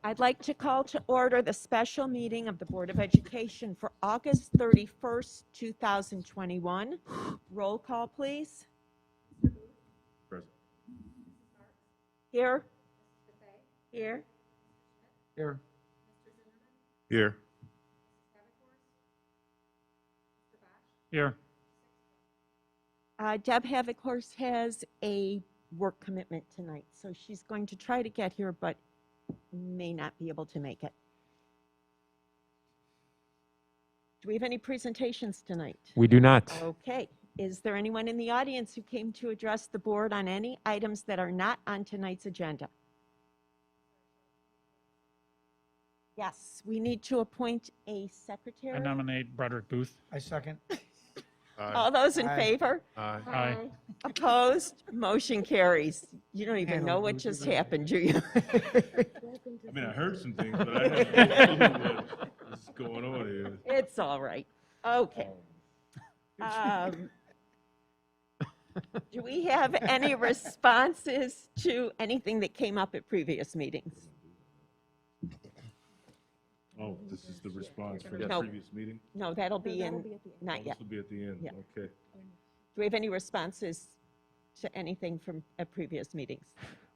I'd like to call to order the special meeting of the Board of Education for August 31st, 2021. Roll call, please. Present. Here. Here. Here. Here. Here. Deb Havikhorst has a work commitment tonight, so she's going to try to get here, but may not be able to make it. Do we have any presentations tonight? We do not. Okay. Is there anyone in the audience who came to address the board on any items that are not on tonight's agenda? Yes, we need to appoint a secretary. I nominate Broderick Booth. I second. All those in Aye. favor? Aye. Opposed? Motion carries. You don't even Handle know what it. just happened, do you? I mean, I heard some things, but I don't know what's going on here. It's all right. Okay. Do we have any responses to anything that came up at previous meetings? Oh, this is the response for the No. previous meeting? No, that'll be in, not Oh, yet. this will be at the end, Yeah. okay. Do we have any responses to anything from at previous meetings?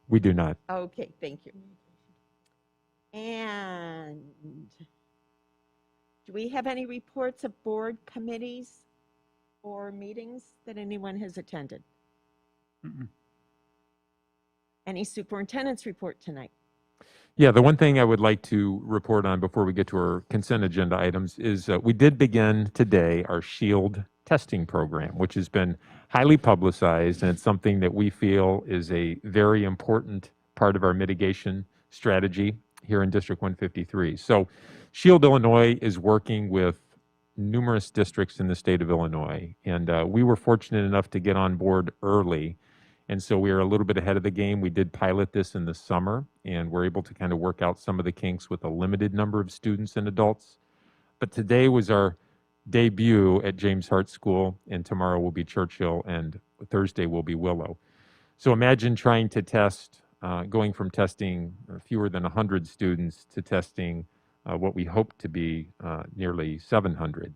We do not. Okay, thank you. And do we have any reports of board committees or meetings that anyone has attended? Mm-mm. Any superintendent's report tonight? Yeah, the one thing I would like to report on before we get to our consent agenda items is we did begin today our SHIELD testing program, which has been highly publicized, and it's something that we feel is a very important part of our mitigation strategy here in District 153. So SHIELD Illinois is working with numerous districts in the state of Illinois, and we were fortunate enough to get on board early. And so we are a little bit ahead of the game. We did pilot this in the summer, and we're able to kind of work out some of the kinks with a limited number of students and adults. But today was our debut at James Hart School, and tomorrow will be Churchill, and Thursday will be Willow. So imagine trying to test, going from testing fewer than 100 students to testing what we hope to be nearly 700.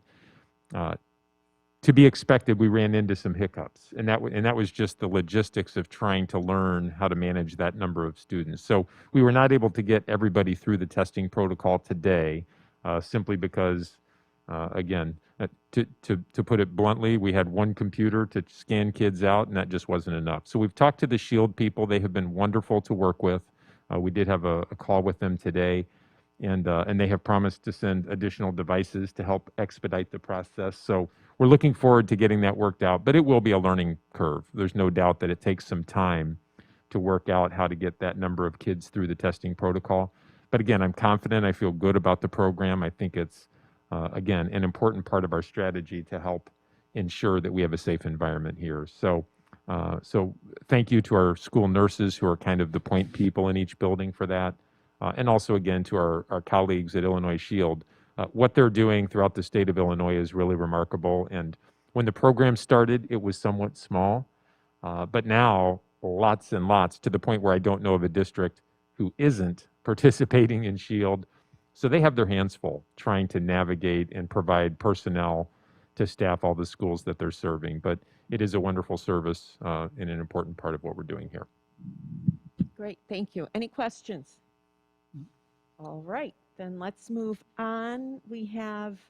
To be expected, we ran into some hiccups, and that was just the logistics of trying to learn how to manage that number of students. So we were not able to get everybody through the testing protocol today, simply because, again, to put it bluntly, we had one computer to scan kids out, and that just wasn't enough. So we've talked to the SHIELD people; they have been wonderful to work with. We did have a call with them today, and they have promised to send additional devices to help expedite the process. So we're looking forward to getting that worked out, but it will be a learning curve. There's no doubt that it takes some time to work out how to get that number of kids through the testing protocol. But again, I'm confident. I feel good about the program. I think it's, again, an important part of our strategy to help ensure that we have a safe environment here. So thank you to our school nurses who are kind of the point people in each building for that. And also, again, to our colleagues at Illinois SHIELD. What they're doing throughout the state of Illinois is really remarkable. And when the program started, it was somewhat small. But now, lots and lots, to the point where I don't know of a district who isn't participating in SHIELD. So they have their hands full trying to navigate and provide personnel to staff all the schools that they're serving. But it is a wonderful service and an important part of what we're doing here. Great, thank you. Any questions? All right, then let's move on. We have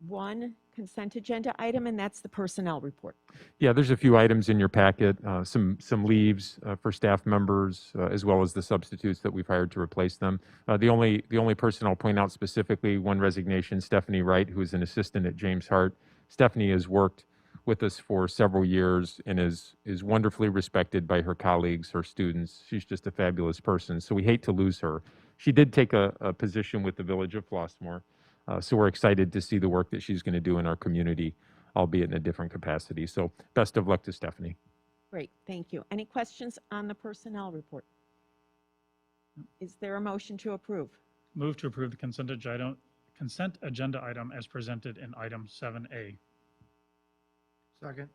one consent agenda item, and that's the personnel report. Yeah, there's a few items in your packet, some leaves for staff members, as well as the substitutes that we've hired to replace them. The only person I'll point out specifically, one resignation, Stephanie Wright, who is an assistant at James Hart. Stephanie has worked with us for several years and is wonderfully respected by her colleagues, her students. She's just a fabulous person, so we hate to lose her. She did take a position with the Village of Flossmoor, so we're excited to see the work that she's going to do in our community, albeit in a different capacity. So best of luck to Stephanie. Great, thank you. Any questions on the personnel report? Is there a motion to approve? Move to approve the consent agenda item as presented in item 7A. Second.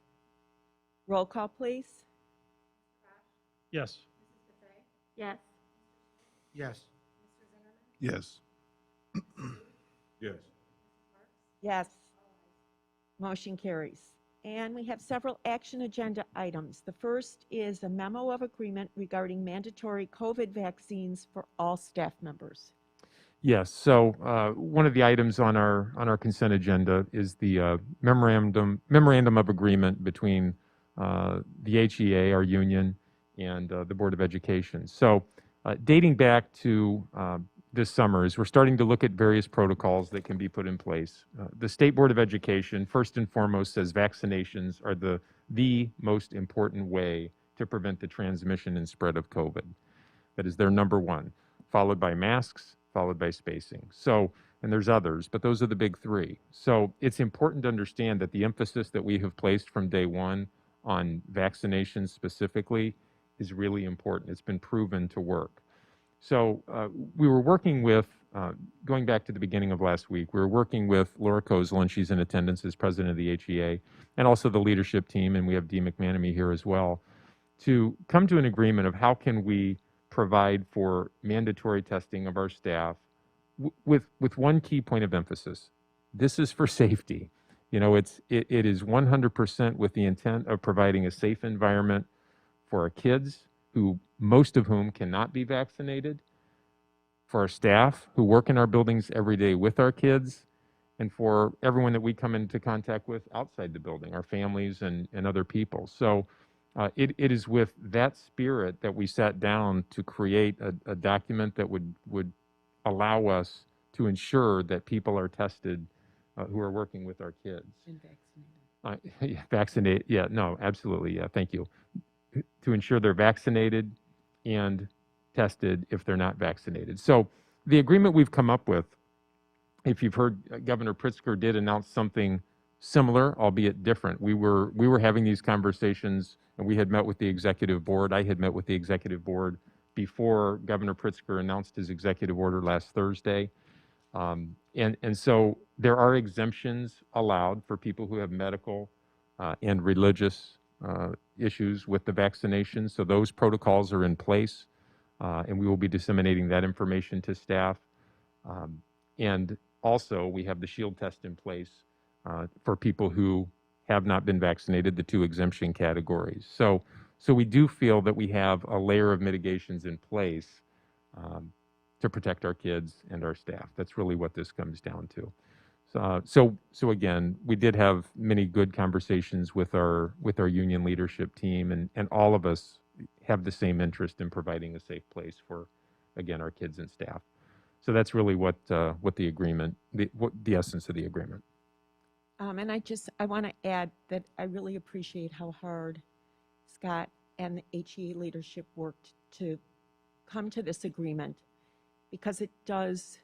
Roll call, please. Yes. Yes. Yes. Yes. Yes. Yes. Motion carries. And we have several action agenda items. The first is a memo of agreement regarding mandatory COVID vaccines for all staff members. Yes, so one of the items on our consent agenda is the memorandum of agreement between the HEA, our union, and the Board of Education. So dating back to this summer, as we're starting to look at various protocols that can be put in place, the State Board of Education, first and foremost, says vaccinations are the most important way to prevent the transmission and spread of COVID. That is their number one, followed by masks, followed by spacing. So, and there's others, but those are the big three. So it's important to understand that the emphasis that we have placed from day one on vaccinations specifically is really important. It's been proven to work. So we were working with, going back to the beginning of last week, we were working with Laura Kozel, and she's in attendance as president of the HEA, and also the leadership team, and we have Dee McManamy here as well, to come to an agreement of how can we provide for mandatory testing of our staff with one key point of emphasis. This is for safety. You know, it is 100% with the intent of providing a safe environment for our kids, who most of whom cannot be vaccinated, for our staff who work in our buildings every day with our kids, and for everyone that we come into contact with outside the building, our families and other people. So it is with that spirit that we sat down to create a document that would allow us to ensure that people are tested who are working with our kids. And vaccinated. Yeah, vaccinate, yeah, no, absolutely, yeah, thank you. To ensure they're vaccinated and tested if they're not vaccinated. So the agreement we've come up with, if you've heard, Governor Pritzker did announce something similar, albeit different. We were having these conversations, and we had met with the executive board. I had met with the executive board before Governor Pritzker announced his executive order last Thursday. And so there are exemptions allowed for people who have medical and religious issues with the vaccination. So those protocols are in place, and we will be disseminating that information to staff. And also, we have the shield test in place for people who have not been vaccinated, the two exemption categories. So we do feel that we have a layer of mitigations in place to protect our kids and our staff. That's really what this comes down to. So again, we did have many good conversations with our union leadership team, and all of us have the same interest in providing a safe place for, again, our kids and staff. So that's really what the agreement, the essence of the agreement. And I want to add that I really appreciate how hard Scott and the HEA leadership worked to come to this agreement, because it does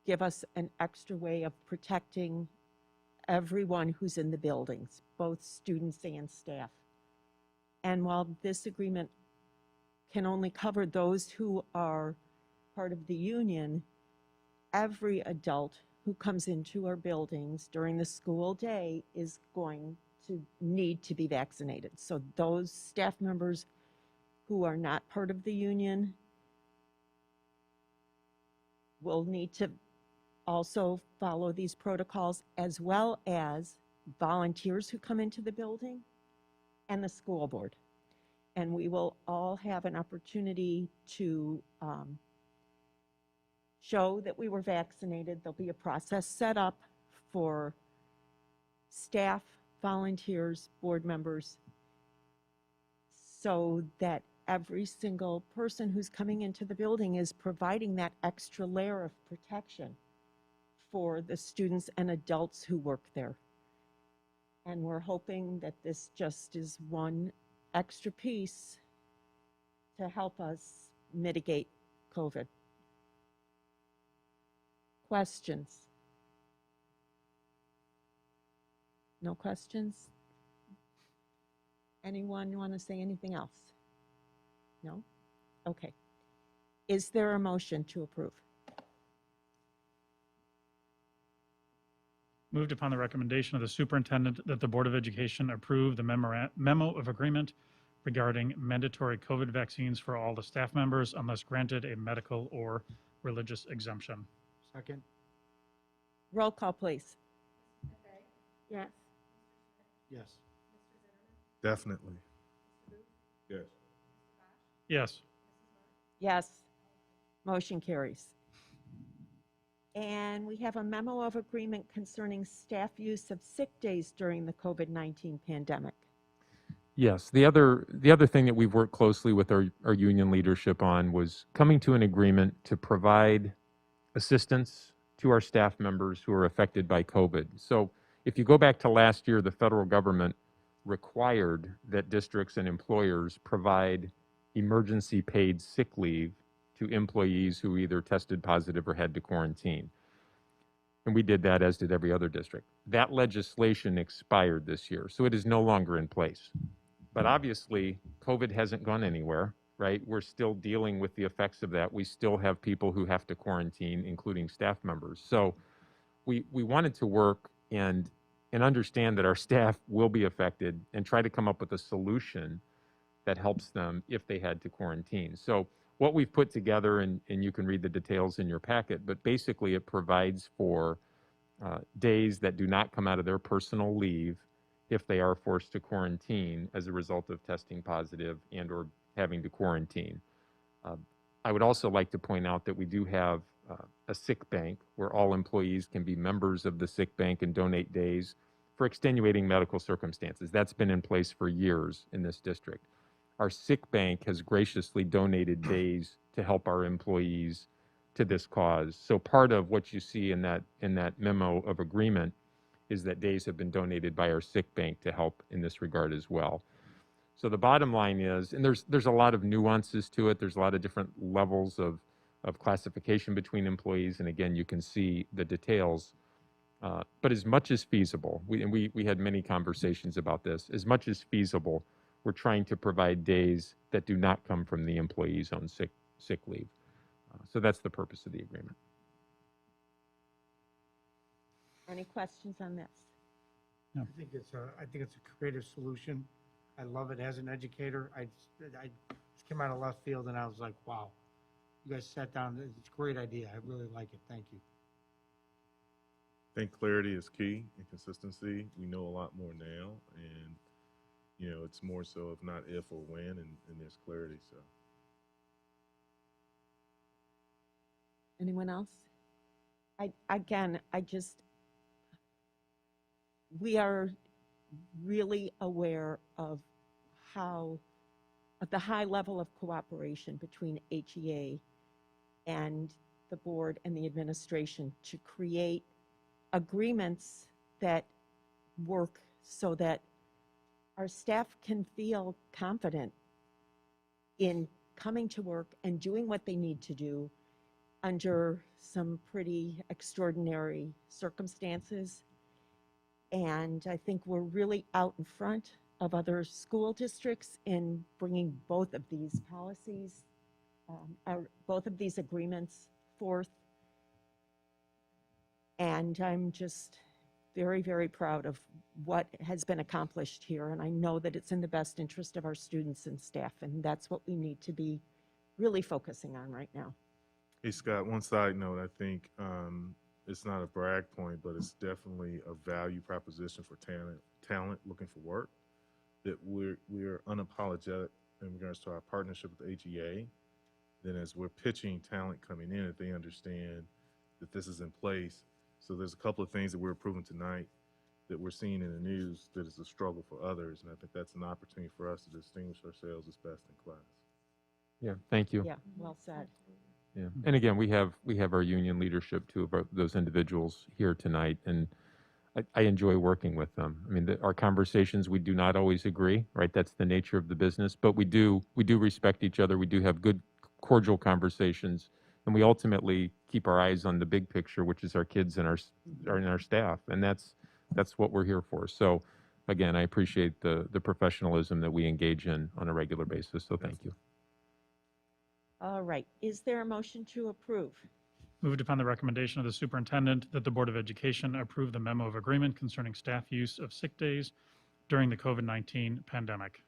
give us an extra way of protecting everyone who's in the buildings, both students and staff. And while this agreement can only cover those who are part of the union, every adult who comes into our buildings during the school day is going to need to be vaccinated. So those staff members who are not part of the union will need to also follow these protocols, as well as volunteers who come into the building and the school board. And we will all have an opportunity to show that we were vaccinated. There'll be a process set up for staff, volunteers, board members, so that every single person who's coming into the building is providing that extra layer of protection for the students and adults who work there. And we're hoping that this just is one extra piece to help us mitigate COVID. Questions? No questions? Anyone want to say anything else? No? Okay. Is there a motion to approve? Moved upon the recommendation of the superintendent that the Board of Education approve the memo of agreement regarding mandatory COVID vaccines for all the staff members unless granted a medical or religious exemption. Second. Roll call, please. Yes. Yes. Definitely. Yes. Yes. Yes. Motion carries. And we have a memo of agreement concerning staff use of sick days during the COVID-19 pandemic. Yes, the other thing that we've worked closely with our union leadership on was coming to an agreement to provide assistance to our staff members who are affected by COVID. So if you go back to last year, the federal government required that districts and employers provide emergency paid sick leave to employees who either tested positive or had to quarantine. And we did that, as did every other district. That legislation expired this year, so it is no longer in place. But obviously, COVID hasn't gone anywhere, right? We're still dealing with the effects of that. We still have people who have to quarantine, including staff members. So we wanted to work and understand that our staff will be affected and try to come up with a solution that helps them if they had to quarantine. So what we've put together, and you can read the details in your packet, but basically it provides for days that do not come out of their personal leave if they are forced to quarantine as a result of testing positive and or having to quarantine. I would also like to point out that we do have a sick bank where all employees can be members of the sick bank and donate days for extenuating medical circumstances. That's been in place for years in this district. Our sick bank has graciously donated days to help our employees to this cause. So part of what you see in that memo of agreement is that days have been donated by our sick bank to help in this regard as well. So the bottom line is, and there's a lot of nuances to it. There's a lot of different levels of classification between employees, and again, you can see the details. But as much as feasible, we had many conversations about this. As much as feasible, we're trying to provide days that do not come from the employee's own sick leave. So that's the purpose of the agreement. Any questions on this? I think it's a creative solution. I love it as an educator. I just came out of left field and I was like, wow. You guys sat down. It's a great idea. I really like it. Thank you. I think clarity is key and consistency. We know a lot more now, and it's more so of not if or when, and there's clarity. So, Anyone else? We are really aware of the high level of cooperation between HEA and the board and the administration to create agreements that work so that our staff can feel confident in coming to work and doing what they need to do under some pretty extraordinary circumstances. And I think we're really out in front of other school districts in bringing both of these policies, both of these agreements forth. And I'm just very, very proud of what has been accomplished here. And I know that it's in the best interest of our students and staff. And that's what we need to be really focusing on right now. hey Scott, one side note, I think it's not a brag point, but it's definitely a value proposition for talent looking for work, that we're unapologetic in regards to our partnership with HEA. Then as we're pitching talent coming in, that they understand that this is in place. So there's a couple of things that we're approving tonight that we're seeing in the news that is a struggle for others, and I think that's an opportunity for us to distinguish ourselves as best in class. Yeah, thank you. Yeah, well said. Yeah. And again, we have our union leadership, two of those individuals here tonight, and I enjoy working with them. I mean, our conversations, we do not always agree, right? That's the nature of the business, but we do respect each other. We do have good, cordial conversations, and we ultimately keep our eyes on the big picture, which is our kids and our staff, and that's what we're here for. So again, I appreciate the professionalism that we engage in on a regular basis, so thank you. All right. Is there a motion to approve? Moved upon the recommendation of the superintendent that the Board of Education approve the memo of agreement concerning staff use of sick days during the COVID-19 pandemic.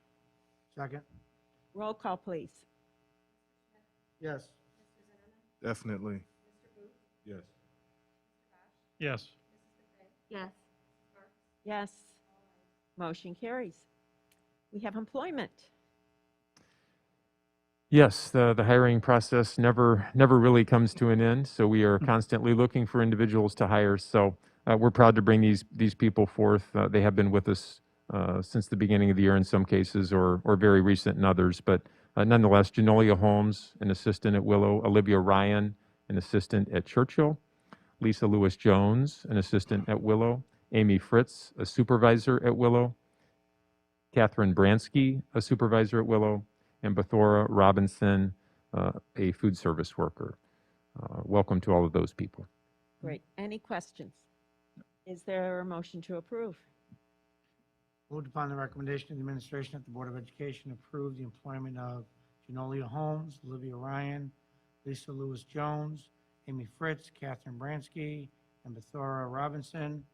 Second? Roll call, please. Yes. Definitely. Yes. Yes. Yes. Yes. Motion carries. We have employment. Yes, the hiring process never really comes to an end. So we are constantly looking for individuals to hire. So we're proud to bring these people forth. They have been with us since the beginning of the year in some cases, or very recent in others. But nonetheless, Janolia Holmes, an assistant at Willow; Olivia Ryan, an assistant at Churchill; Lisa Lewis Jones, an assistant at Willow; Amy Fritz, a supervisor at Willow; Catherine Bransky, a supervisor at Willow; and Bethora Robinson, a food service worker. Welcome to all of those people. Great. Any questions? Is there a motion to approve? Moved upon the recommendation of the administration that the Board of Education approve the employment of Janolia Holmes, Olivia Ryan, Lisa Lewis Jones, Amy Fritz, Catherine Bransky, and Bethora Robinson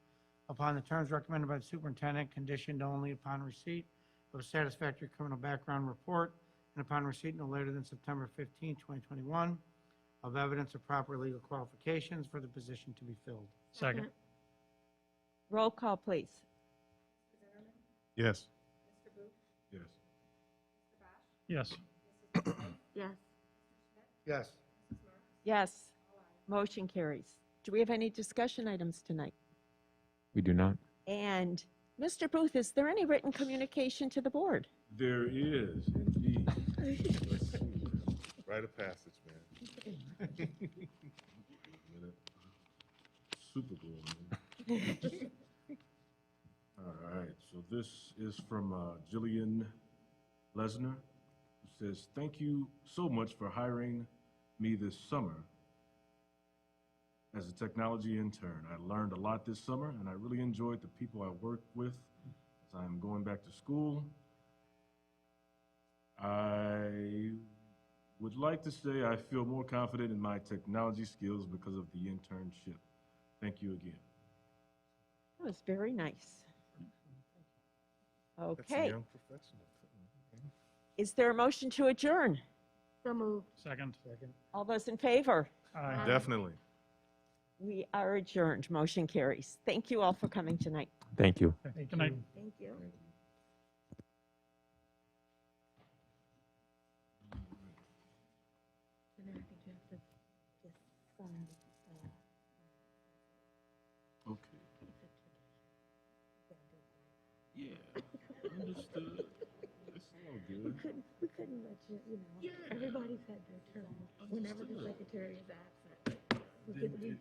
upon the terms recommended by the superintendent, conditioned only upon receipt of a satisfactory criminal background report and upon receipt no later than September 15, 2021, of evidence of proper legal qualifications for the position to be filled. Second. Roll call, please. Yes. Yes. Yes. Yes. Yes. Yes. Motion carries. Do we have any discussion items tonight? We do not. And Mr. Booth, is there any written communication to the board? There is indeed. Let's see. Rite of passage, man. Minute. Super cool, man. All right, so this is from Jillian Lesnar, who says, "Thank you so much for hiring me this summer as a technology intern. I learned a lot this summer, and I really enjoyed the people I worked with as I'm going back to school. I would like to say I feel more confident in my technology skills because of the internship. Thank you again." That was very nice. That's a Okay. young professional. Is there a motion to adjourn? So moved. Second. All those in favor? Aye. Definitely. We are adjourned. Motion carries. Thank you all for coming tonight. Thank you. Good night. Thank you. And then I think you have to just sign, Okay. Yeah, understood. It's all good. we couldn't let you, Yeah. everybody's had their turn. Whenever the Understood. secretary is absent, we